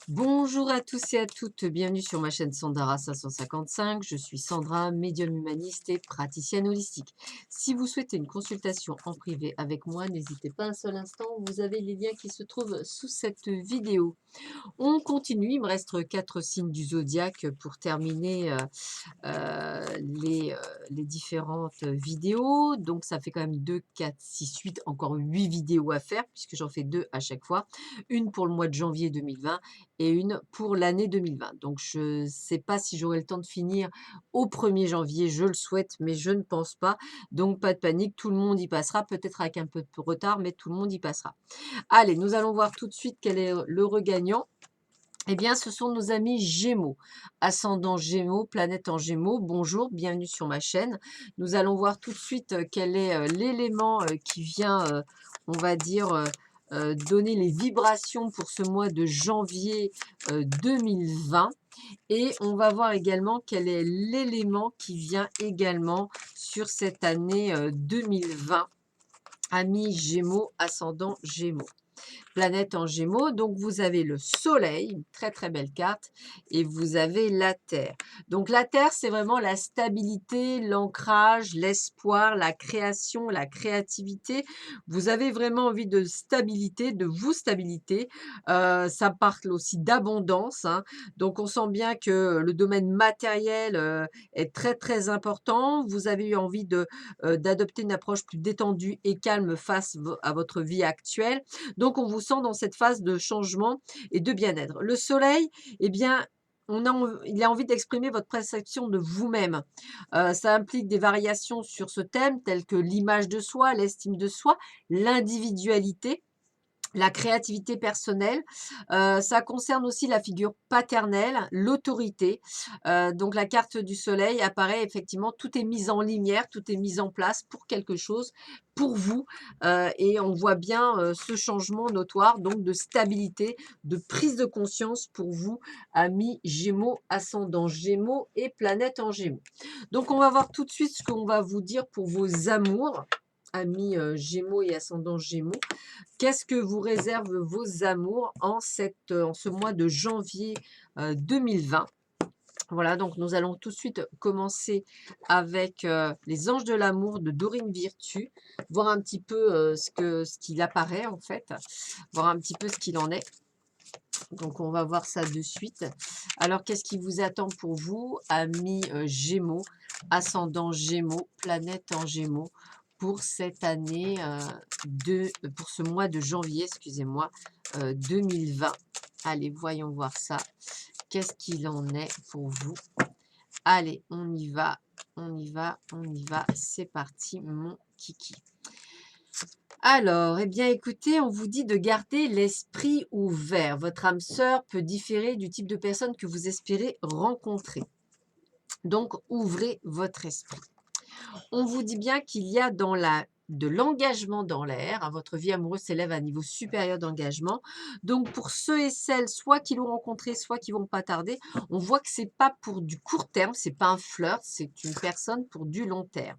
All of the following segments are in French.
Bonjour à tous et à toutes, bienvenue sur ma chaîne Sandara 555. Je suis Sandra, médium humaniste et praticienne holistique. Si vous souhaitez une consultation en privé avec moi, n'hésitez pas un seul instant, vous avez les liens qui se trouvent sous cette vidéo. On continue, il me reste 4 signes du zodiaque pour terminer les différentes vidéos. Donc ça fait quand même 2, 4, 6, 8, encore 8 vidéos à faire puisque j'en fais 2 à chaque fois. Une pour le mois de janvier 2020 et une pour l'année 2020. Donc je ne sais pas si j'aurai le temps de finir au 1er janvier, je le souhaite, mais je ne pense pas. Donc pas de panique, tout le monde y passera, peut-être avec un peu de retard, mais tout le monde y passera. Allez, nous allons voir tout de suite quel est le regagnant. Eh bien, ce sont nos amis Gémeaux, ascendant Gémeaux, planète en Gémeaux. Bonjour, bienvenue sur ma chaîne. Nous allons voir tout de suite quel est l'élément qui vient, on va dire, donner les vibrations pour ce mois de janvier 2020. Et on va voir également quel est l'élément qui vient également sur cette année 2020. Amis Gémeaux, ascendant Gémeaux. Planète en Gémeaux, donc vous avez le Soleil, une très très belle carte, et vous avez la Terre. Donc la Terre, c'est vraiment la stabilité, l'ancrage, l'espoir, la création, la créativité. Vous avez vraiment envie de stabilité, de vous stabilité. Ça parle aussi d'abondance, hein. Donc on sent bien que le domaine matériel est très très important. Vous avez eu envie d'adopter une approche plus détendue et calme face à votre vie actuelle. Donc, on vous sent dans cette phase de changement et de bien-être. Le soleil, eh bien, il a envie d'exprimer votre perception de vous-même. Ça implique des variations sur ce thème, telles que l'image de soi, l'estime de soi, l'individualité, la créativité personnelle. Ça concerne aussi la figure paternelle, l'autorité. Donc la carte du soleil apparaît effectivement, tout est mis en lumière, tout est mis en place pour quelque chose, pour vous. Et on voit bien ce changement notoire, donc de stabilité, de prise de conscience pour vous, amis Gémeaux, ascendant Gémeaux et planète en Gémeaux. Donc on va voir tout de suite ce qu'on va vous dire pour vos amours, amis Gémeaux et ascendant Gémeaux. Qu'est-ce que vous réservent vos amours en ce mois de janvier 2020? Voilà, donc nous allons tout de suite commencer avec les anges de l'amour de Dorine Virtue, voir un petit peu ce qu'il apparaît en fait, voir un petit peu ce qu'il en est. Donc on va voir ça de suite. Alors qu'est-ce qui vous attend pour vous, amis Gémeaux, ascendant Gémeaux, planète en Gémeaux, pour cette année pour ce mois de janvier, excusez-moi, 2020. Allez, voyons voir ça. Qu'est-ce qu'il en est pour vous? Allez, on y va, on y va, on y va. C'est parti, mon kiki. Alors, eh bien, écoutez, on vous dit de garder l'esprit ouvert. Votre âme sœur peut différer du type de personne que vous espérez rencontrer. Donc, ouvrez votre esprit. On vous dit bien qu'il y a de l'engagement dans l'air, hein. Votre vie amoureuse s'élève à un niveau supérieur d'engagement. Donc, pour ceux et celles, soit qui l'ont rencontré, soit qui vont pas tarder, on voit que c'est pas pour du court terme, c'est pas un flirt, c'est une personne pour du long terme.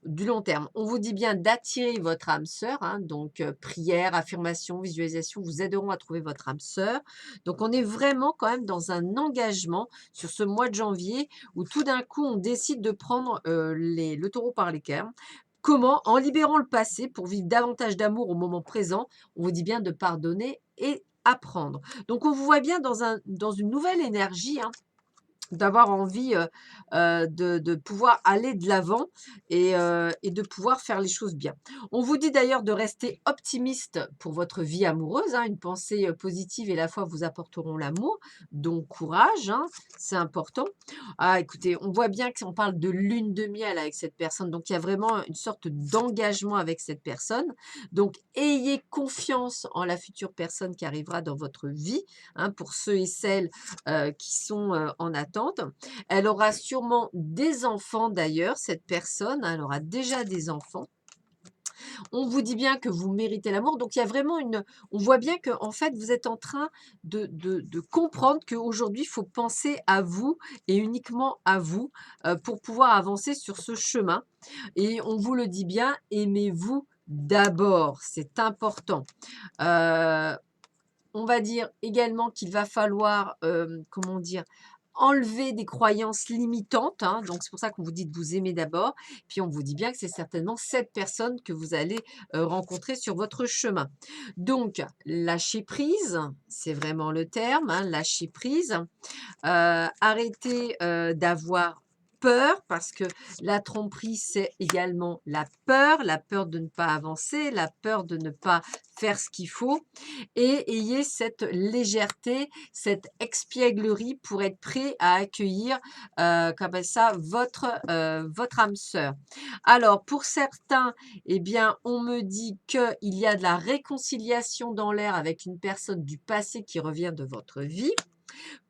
Du long terme. On vous dit bien d'attirer votre âme sœur, hein, donc prière, affirmation, visualisation vous aideront à trouver votre âme sœur. Donc on est vraiment quand même dans un engagement sur ce mois de janvier où tout d'un coup on décide de prendre le taureau par les cornes. Comment? En libérant le passé pour vivre davantage d'amour au moment présent. On vous dit bien de pardonner et apprendre. Donc on vous voit bien dans une nouvelle énergie, hein, d'avoir envie de pouvoir aller de l'avant et de pouvoir faire les choses bien. On vous dit d'ailleurs de rester optimiste pour votre vie amoureuse, hein. Une pensée positive et la foi vous apporteront l'amour, donc courage, hein, c'est important. Ah, écoutez, on voit bien qu'on parle de lune de miel avec cette personne, donc il y a vraiment une sorte d'engagement avec cette personne. Donc ayez confiance en la future personne qui arrivera dans votre vie, hein, pour ceux et celles qui sont en attente. Elle aura sûrement des enfants d'ailleurs, cette personne, hein, elle aura déjà des enfants. On vous dit bien que vous méritez l'amour. Donc, il y a vraiment on voit bien que en fait, vous êtes en train de comprendre qu'aujourd'hui, il faut penser à vous et uniquement à vous pour pouvoir avancer sur ce chemin. Et on vous le dit bien, aimez-vous d'abord, c'est important. Euh, on va dire également qu'il va falloir, comment dire? Enlever des croyances limitantes, hein, donc c'est pour ça qu'on vous dit de vous aimer d'abord, puis on vous dit bien que c'est certainement cette personne que vous allez, rencontrer sur votre chemin. Donc lâcher prise, c'est vraiment le terme, hein, lâcher prise. Arrêter, d'avoir peur parce que la tromperie, c'est également la peur de ne pas avancer, la peur de ne pas faire ce qu'il faut et ayez cette légèreté, cette espièglerie pour être prêt à accueillir, comme ça, votre âme sœur. Alors pour certains, eh bien, on me dit qu'il y a de la réconciliation dans l'air avec une personne du passé qui revient de votre vie.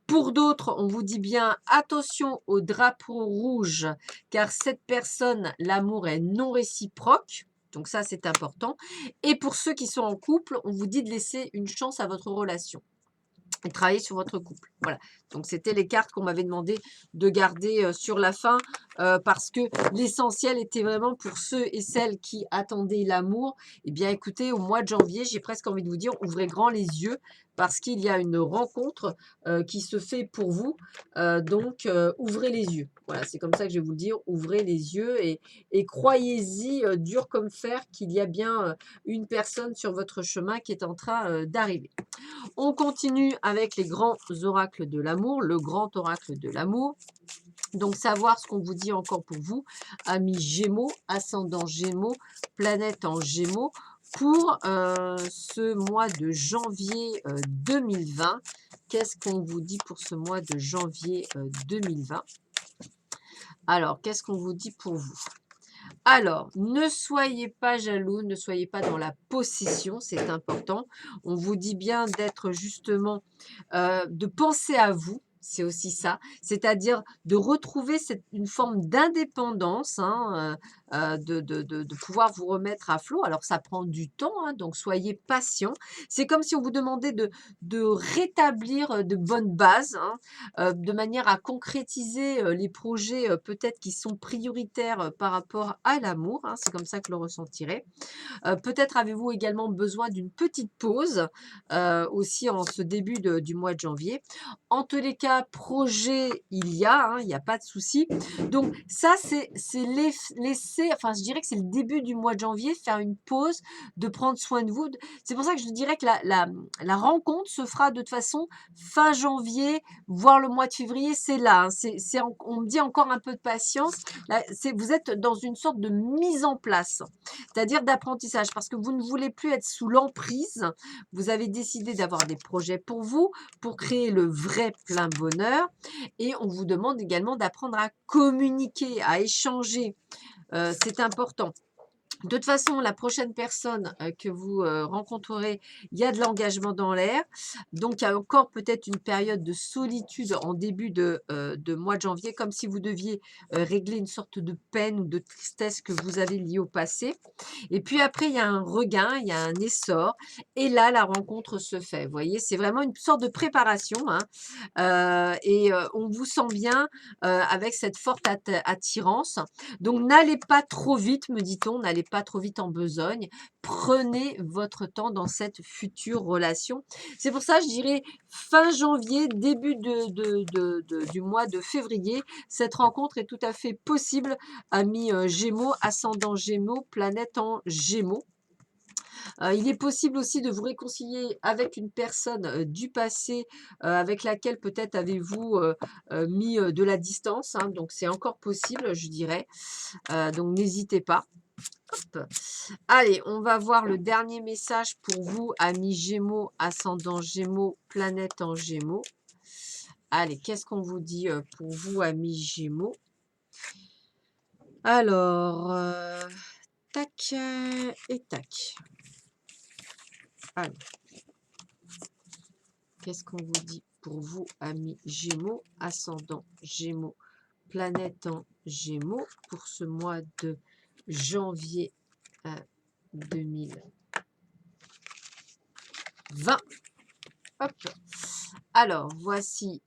Pour d'autres, on vous dit bien attention au drapeau rouge, car cette personne, l'amour est non réciproque. Donc ça, c'est important. Et pour ceux qui sont en couple, on vous dit de laisser une chance à votre relation et travailler sur votre couple. Voilà. Donc c'était les cartes qu'on m'avait demandé de garder sur la fin parce que l'essentiel était vraiment pour ceux et celles qui attendaient l'amour. Eh bien écoutez, au mois de janvier, j'ai presque envie de vous dire, ouvrez grand les yeux parce qu'il y a une rencontre qui se fait pour vous. Donc ouvrez les yeux. Voilà, c'est comme ça que je vais vous le dire. Ouvrez les yeux et croyez-y dur comme fer qu'il y a bien une personne sur votre chemin qui est en train d'arriver. On continue avec les grands oracles de l'amour, le grand oracle de l'amour. Donc, savoir ce qu'on vous dit encore pour vous, amis Gémeaux, ascendant Gémeaux, planète en Gémeaux, pour ce mois de janvier 2020. Qu'est-ce qu'on vous dit pour ce mois de janvier 2020? Alors, qu'est-ce qu'on vous dit pour vous? Alors, ne soyez pas jaloux, ne soyez pas dans la possession, c'est important. On vous dit bien d'être justement, de penser à vous, c'est aussi ça. C'est-à-dire de retrouver une forme d'indépendance, hein, de pouvoir vous remettre à flot. Alors ça prend du temps, hein, donc soyez patient. C'est comme si on vous demandait de rétablir, de bonnes bases, hein, de manière à concrétiser, les projets, peut-être qui sont prioritaires, par rapport à l'amour, hein, c'est comme ça que je le ressentirais. Peut-être avez-vous également besoin d'une petite pause, aussi en ce début du mois de janvier. En tous les cas, projet, il y a, hein, il y a pas de souci. Donc ça, c'est laisser enfin, je dirais que c'est le début du mois de janvier, faire une pause, de prendre soin de vous. C'est pour ça que je dirais que la rencontre se fera de toute façon fin janvier, voire le mois de février, c'est là, hein. On me dit encore un peu de patience. Là, vous êtes dans une sorte de mise en place, c'est-à-dire d'apprentissage, parce que vous ne voulez plus être sous l'emprise. Vous avez décidé d'avoir des projets pour vous, pour créer le vrai plein bonheur. Et on vous demande également d'apprendre à communiquer, à échanger. C'est important. De toute façon, la prochaine personne que vous rencontrerez, il y a de l'engagement dans l'air. Donc, il y a encore peut-être une période de solitude en début de mois de janvier, comme si vous deviez régler une sorte de peine ou de tristesse que vous avez liée au passé. Et puis après, il y a un regain, il y a un essor. Et là, la rencontre se fait. Vous voyez, c'est vraiment une sorte de préparation, hein. Et on vous sent bien avec cette forte attirance. Donc, n'allez pas trop vite, me dit-on, n'allez pas trop vite en besogne. Prenez votre temps dans cette future relation. C'est pour ça, je dirais, fin janvier, début du mois de février, cette rencontre est tout à fait possible, amis Gémeaux, ascendant Gémeaux, planète en Gémeaux. Il est possible aussi de vous réconcilier avec une personne du passé avec laquelle peut-être avez-vous mis de la distance, hein, donc c'est encore possible, je dirais. Donc n'hésitez pas. Hop. Allez, on va voir le dernier message pour vous, amis Gémeaux, ascendant Gémeaux, planète en Gémeaux. Allez, qu'est-ce qu'on vous dit pour vous, amis Gémeaux? Alors, tac et tac. Allez, qu'est-ce qu'on vous dit pour vous, amis Gémeaux, ascendant Gémeaux, planète en Gémeaux, pour ce mois de janvier 2020. Hop. Alors, voici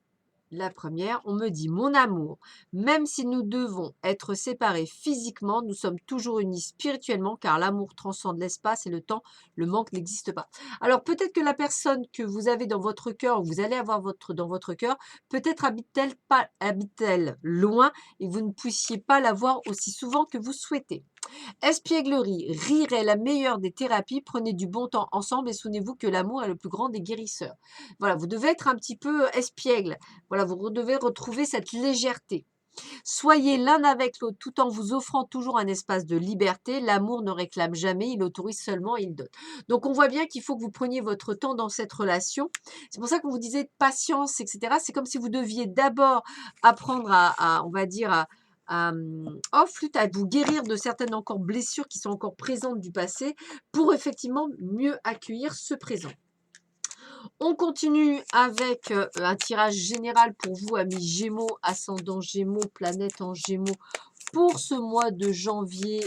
La première, on me dit: «Mon amour, même si nous devons être séparés physiquement, nous sommes toujours unis spirituellement car l'amour transcende l'espace et le temps, le manque n'existe pas». Alors peut-être que la personne que vous avez dans votre cœur, ou vous allez avoir dans votre cœur, peut-être habite-t-elle loin et vous ne puissiez pas la voir aussi souvent que vous souhaitez. Espièglerie, rire est la meilleure des thérapies. Prenez du bon temps ensemble et souvenez-vous que l'amour est le plus grand des guérisseurs. Voilà, vous devez être un petit peu espiègle. Voilà, vous devez retrouver cette légèreté. Soyez l'un avec l'autre tout en vous offrant toujours un espace de liberté. L'amour ne réclame jamais, il autorise seulement, il donne. Donc on voit bien qu'il faut que vous preniez votre temps dans cette relation. C'est pour ça qu'on vous disait patience, etc. C'est comme si vous deviez d'abord apprendre on va dire, oh flûte, à vous guérir de certaines encore blessures qui sont encore présentes du passé pour effectivement mieux accueillir ce présent. On continue avec un tirage général pour vous, amis Gémeaux, ascendant Gémeaux, planète en Gémeaux, pour ce mois de janvier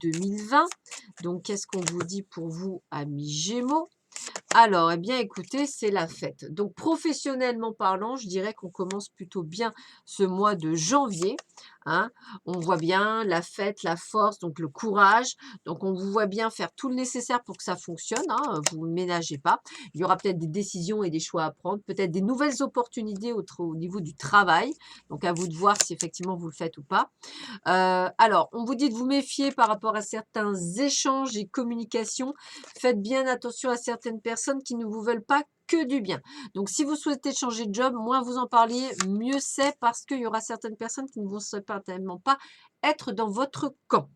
2020. Donc, qu'est-ce qu'on vous dit pour vous, amis Gémeaux? Alors, eh bien, écoutez, c'est la fête. Donc, professionnellement parlant, je dirais qu'on commence plutôt bien ce mois de janvier. Hein. On voit bien la fête, la force, donc le courage. Donc, on vous voit bien faire tout le nécessaire pour que ça fonctionne. Hein. Vous ne ménagez pas. Il y aura peut-être des décisions et des choix à prendre, peut-être des nouvelles opportunités au niveau du travail. Donc, à vous de voir si effectivement vous le faites ou pas. Alors, on vous dit de vous méfier par rapport à certains échanges et communications. Faites bien attention à certaines personnes qui ne vous veulent pas que du bien. Donc, si vous souhaitez changer de job, moins vous en parliez, mieux c'est parce qu'il y aura certaines personnes qui ne vont certainement pas être dans votre camp.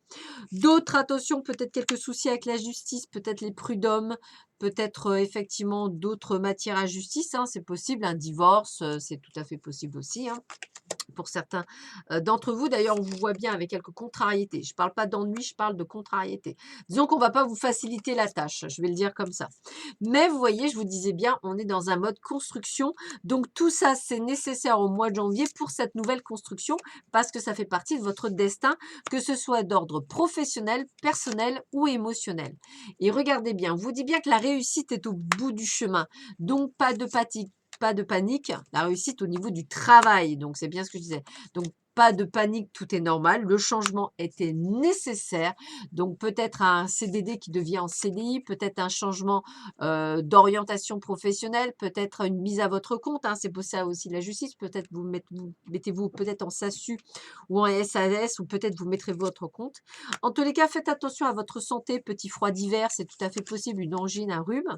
D'autres, attention, peut-être quelques soucis avec la justice, peut-être les prud'hommes, peut-être effectivement d'autres matières à justice. Hein, c'est possible, un divorce, c'est tout à fait possible aussi. Hein pour certains d'entre vous. D'ailleurs, on vous voit bien avec quelques contrariétés. Je ne parle pas d'ennui, je parle de contrariété. Disons qu'on ne va pas vous faciliter la tâche, je vais le dire comme ça. Mais vous voyez, je vous disais bien, on est dans un mode construction. Donc tout ça, c'est nécessaire au mois de janvier pour cette nouvelle construction parce que ça fait partie de votre destin, que ce soit d'ordre professionnel, personnel ou émotionnel. Et regardez bien, on vous dit bien que la réussite est au bout du chemin. Donc pas de panique, la réussite au niveau du travail, donc c'est bien ce que je disais. Donc pas de panique, tout est normal. Le changement était nécessaire. Donc peut-être un CDD qui devient en CDI, peut-être un changement d'orientation professionnelle, peut-être une mise à votre compte. Hein, c'est pour ça aussi la justice. Peut-être mettez-vous peut-être en SASU ou en SAS, ou peut-être vous mettrez votre compte. En tous les cas, faites attention à votre santé. Petit froid d'hiver, c'est tout à fait possible, une angine, un rhume.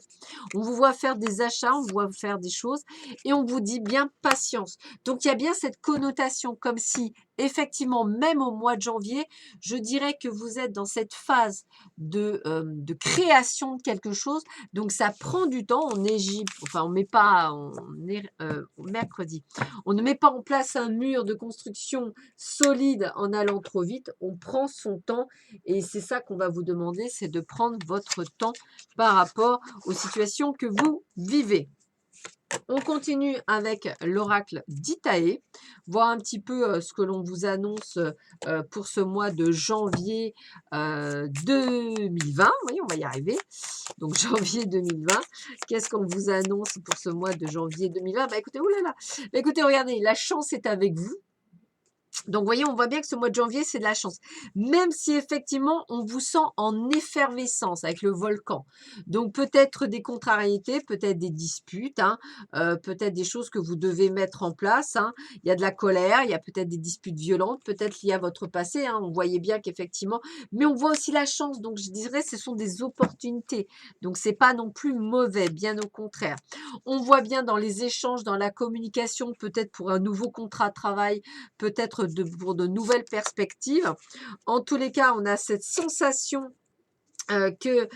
On vous voit faire des achats, on vous voit faire des choses et on vous dit bien patience. Donc, il y a bien cette connotation comme si, effectivement, même au mois de janvier, je dirais que vous êtes dans cette phase de création de quelque chose. Donc, ça prend du temps. Enfin, on met pas, on est mercredi. On ne met pas en place un mur de construction solide en allant trop vite. On prend son temps et c'est ça qu'on va vous demander, c'est de prendre votre temps par rapport aux situations que vous vivez. On continue avec l'oracle d'Itaé, voir un petit peu ce que l'on vous annonce pour ce mois de janvier 2020. Oui, on va y arriver. Donc janvier 2020. Qu'est-ce qu'on vous annonce pour ce mois de janvier 2020? Bah écoutez, oulala. Bah, écoutez, regardez, la chance est avec vous. Donc, vous voyez, on voit bien que ce mois de janvier, c'est de la chance. Même si effectivement, on vous sent en effervescence avec le volcan. Donc, peut-être des contrariétés, peut-être des disputes, hein, peut-être des choses que vous devez mettre en place. Hein. Il y a de la colère, il y a peut-être des disputes violentes, peut-être liées à votre passé. Hein. On voyait bien qu'effectivement, mais on voit aussi la chance. Donc, je dirais, ce sont des opportunités. Donc, c'est pas non plus mauvais, bien au contraire. On voit bien dans les échanges, dans la communication, peut-être pour un nouveau contrat de travail, peut-être pour de nouvelles perspectives. En tous les cas, on a cette sensation que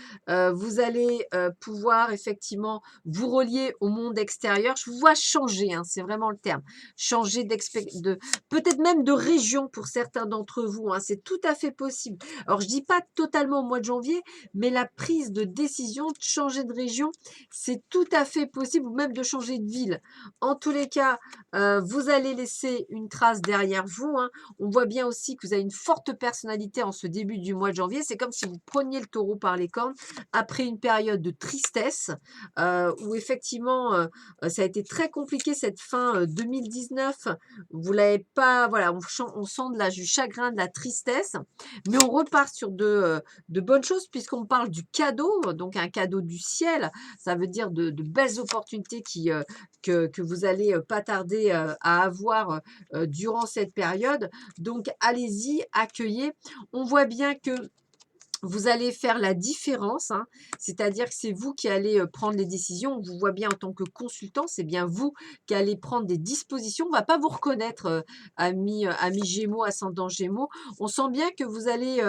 vous allez pouvoir effectivement vous relier au monde extérieur. Je vous vois changer, hein, c'est vraiment le terme. Changer peut-être même de région pour certains d'entre vous. Hein, c'est tout à fait possible. Alors, je dis pas totalement au mois de janvier, mais la prise de décision de changer de région, c'est tout à fait possible, ou même de changer de ville. En tous les cas, vous allez laisser une trace derrière vous. Hein. On voit bien aussi que vous avez une forte personnalité en ce début du mois de janvier. C'est comme si vous preniez le taureau taureau par les cornes, après une période de tristesse, où effectivement, ça a été très compliqué cette fin, 2019. Vous l'avez pas voilà, on sent du chagrin, de la tristesse, mais on repart sur de bonnes choses puisqu'on parle du cadeau, donc un cadeau du ciel. Ça veut dire de belles opportunités que vous allez pas tarder à avoir durant cette période. Donc allez-y, accueillez. On voit bien que vous allez faire la différence, hein, c'est-à-dire que c'est vous qui allez prendre les décisions. On vous voit bien en tant que consultant, c'est bien vous qui allez prendre des dispositions. On ne va pas vous reconnaître, ami Gémeaux, ascendant Gémeaux. On sent bien que vous allez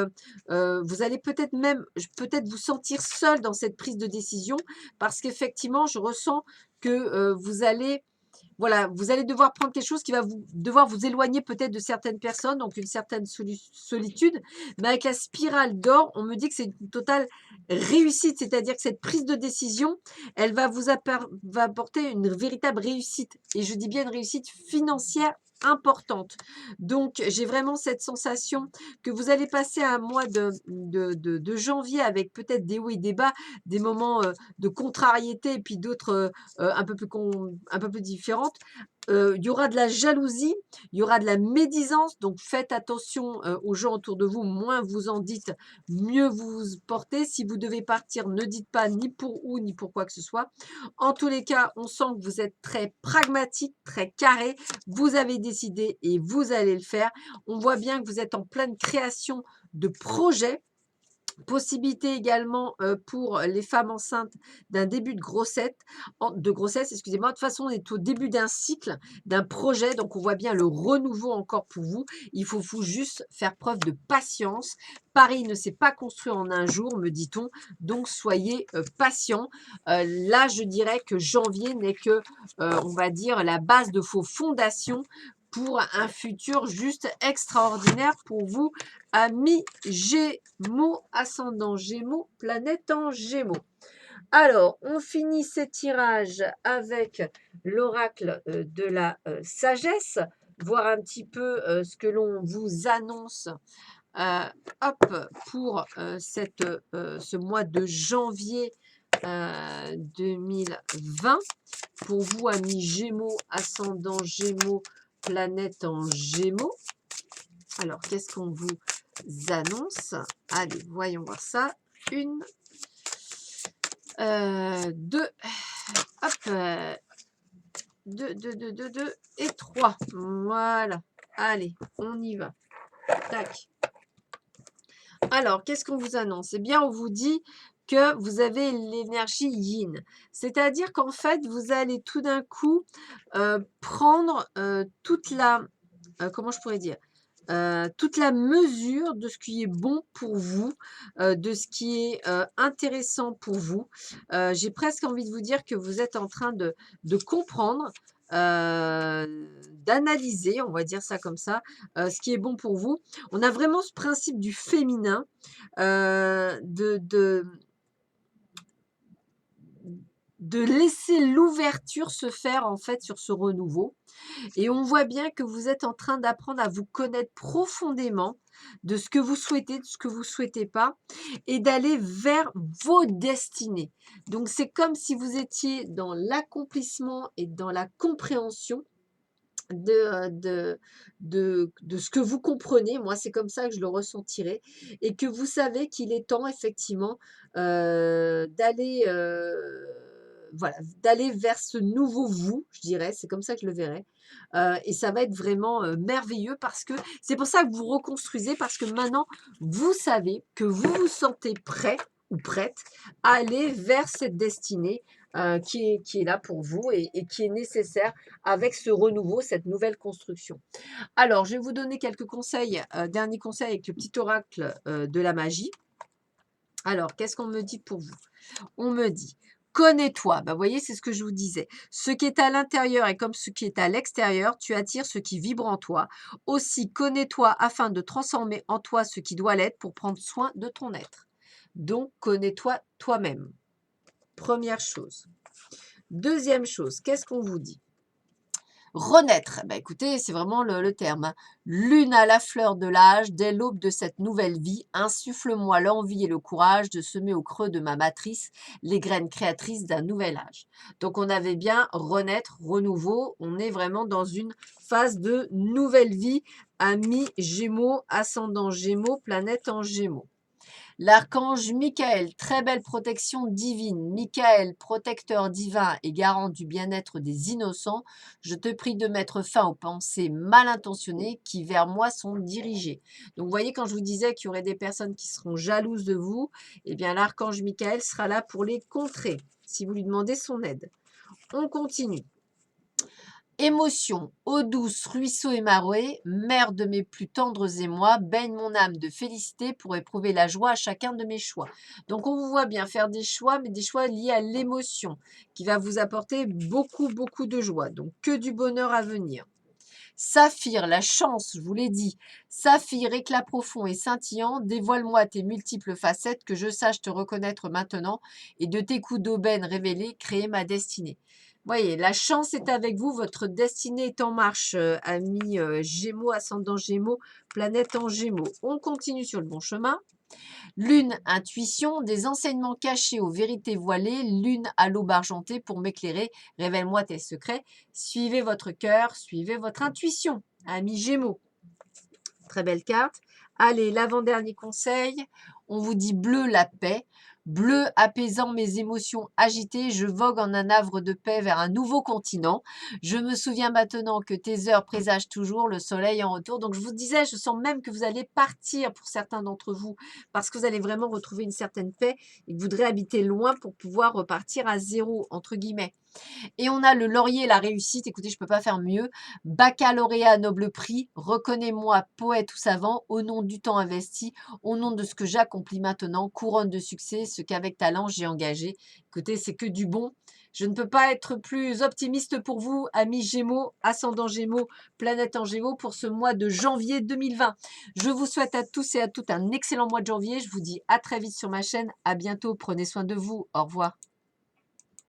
peut-être même, peut-être vous sentir seul dans cette prise de décision, parce qu'effectivement, je ressens que voilà, vous allez devoir prendre quelque chose qui va devoir vous éloigner peut-être de certaines personnes, donc une certaine solitude. Mais avec la spirale d'or, on me dit que c'est une totale réussite, c'est-à-dire que cette prise de décision, elle va apporter une véritable réussite. Et je dis bien une réussite financière importante. Donc, j'ai vraiment cette sensation que vous allez passer un mois de janvier avec peut-être des hauts et des bas, des moments de contrariété et puis d'autres un peu plus différentes. Il y aura de la jalousie, il y aura de la médisance, donc faites attention aux gens autour de vous. Moins vous en dites, mieux vous vous portez. Si vous devez partir, ne dites pas ni pour où, ni pour quoi que ce soit. En tous les cas, on sent que vous êtes très pragmatique, très carré. Vous avez décidé et vous allez le faire. On voit bien que vous êtes en pleine création de projets. Possibilité également pour les femmes enceintes d'un début de grossesse, excusez-moi. De toute façon, on est au début d'un cycle, d'un projet, donc on voit bien le renouveau encore pour vous. Il faut juste faire preuve de patience. Paris ne s'est pas construit en un jour, me dit-on, donc soyez patients. Là, je dirais que janvier n'est que, on va dire, la base de vos fondations pour un futur juste extraordinaire pour vous, amis Gémeaux, ascendant Gémeaux, planète en Gémeaux. Alors, on finit ces tirages avec l'oracle de la sagesse, voir un petit peu ce que l'on vous annonce euh, hop, pour ce mois de janvier 2020. Pour vous, amis Gémeaux, ascendant Gémeaux, planète en Gémeaux. Alors, qu'est-ce qu'on vous annonce? Allez, voyons voir ça. Une, deux, hop, deux et trois. Voilà. Allez, on y va. Tac. Alors, qu'est-ce qu'on vous annonce? Eh bien, on vous dit que vous avez l'énergie yin. C'est-à-dire qu'en fait, vous allez tout d'un coup prendre toute la... comment je pourrais dire? Toute la mesure de ce qui est bon pour vous, de ce qui est intéressant pour vous. J'ai presque envie de vous dire que vous êtes en train de comprendre, d'analyser, on va dire ça comme ça, ce qui est bon pour vous. On a vraiment ce principe du féminin, de laisser l'ouverture se faire en fait sur ce renouveau. Et on voit bien que vous êtes en train d'apprendre à vous connaître profondément de ce que vous souhaitez, de ce que vous ne souhaitez pas, et d'aller vers vos destinées. Donc, c'est comme si vous étiez dans l'accomplissement et dans la compréhension de ce que vous comprenez. Moi, c'est comme ça que je le ressentirai. Et que vous savez qu'il est temps, effectivement, voilà, d'aller vers ce nouveau vous, je dirais. C'est comme ça que je le verrai. Et ça va être vraiment merveilleux parce que c'est pour ça que vous reconstruisez, parce que maintenant, vous savez que vous vous sentez prêt ou prête à aller vers cette destinée qui est là pour vous et qui est nécessaire avec ce renouveau, cette nouvelle construction. Alors, je vais vous donner quelques conseils, derniers conseils avec le petit oracle de la magie. Alors, qu'est-ce qu'on me dit pour vous? On me dit, connais-toi. Ben, vous voyez, c'est ce que je vous disais. Ce qui est à l'intérieur est comme ce qui est à l'extérieur. Tu attires ce qui vibre en toi. Aussi, connais-toi afin de transformer en toi ce qui doit l'être pour prendre soin de ton être. Donc, connais-toi toi-même. Première chose. Deuxième chose, qu'est-ce qu'on vous dit? Renaître, bah, écoutez, c'est vraiment le terme, hein. Lune à la fleur de l'âge, dès l'aube de cette nouvelle vie, insuffle-moi l'envie et le courage de semer au creux de ma matrice les graines créatrices d'un nouvel âge. Donc on avait bien renaître, renouveau, on est vraiment dans une phase de nouvelle vie, ami Gémeaux, ascendant Gémeaux, planète en Gémeaux. L'archange Michael, très belle protection divine. Michael, protecteur divin et garant du bien-être des innocents, je te prie de mettre fin aux pensées mal intentionnées qui vers moi sont dirigées. Donc, vous voyez, quand je vous disais qu'il y aurait des personnes qui seront jalouses de vous, eh bien, l'archange Michael sera là pour les contrer, si vous lui demandez son aide. On continue. Émotion, eau douce, ruisseau et marais, mère de mes plus tendres émois, baigne mon âme de félicité pour éprouver la joie à chacun de mes choix. Donc on vous voit bien faire des choix, mais des choix liés à l'émotion, qui va vous apporter beaucoup, beaucoup de joie. Donc que du bonheur à venir. Saphir, la chance, je vous l'ai dit. Saphir, éclat profond et scintillant, dévoile-moi tes multiples facettes, que je sache te reconnaître maintenant, et de tes coups d'aubaine révélés, créer ma destinée. Voyez, la chance est avec vous, votre destinée est en marche, amis Gémeaux, ascendant Gémeaux, planète en Gémeaux. On continue sur le bon chemin. Lune, intuition, des enseignements cachés aux vérités voilées, lune à l'aube argentée pour m'éclairer, révèle-moi tes secrets, suivez votre cœur, suivez votre intuition, amis Gémeaux. Très belle carte. Allez, l'avant-dernier conseil, on vous dit bleu, la paix. Bleu apaisant mes émotions agitées, je vogue en un havre de paix vers un nouveau continent. Je me souviens maintenant que tes heures présagent toujours le soleil en retour. Donc je vous disais, je sens même que vous allez partir pour certains d'entre vous parce que vous allez vraiment retrouver une certaine paix et que vous voudrez habiter loin pour pouvoir repartir à zéro, entre guillemets. Et on a le laurier, la réussite. Écoutez, je ne peux pas faire mieux. Baccalauréat noble prix, reconnais-moi poète ou savant, au nom du temps investi, au nom de ce que j'accomplis maintenant, couronne de succès, ce qu'avec talent j'ai engagé. Écoutez, c'est que du bon. Je ne peux pas être plus optimiste pour vous, amis Gémeaux, ascendant Gémeaux, planète en Gémeaux, pour ce mois de janvier 2020. Je vous souhaite à tous et à toutes un excellent mois de janvier. Je vous dis à très vite sur ma chaîne. À bientôt. Prenez soin de vous. Au revoir.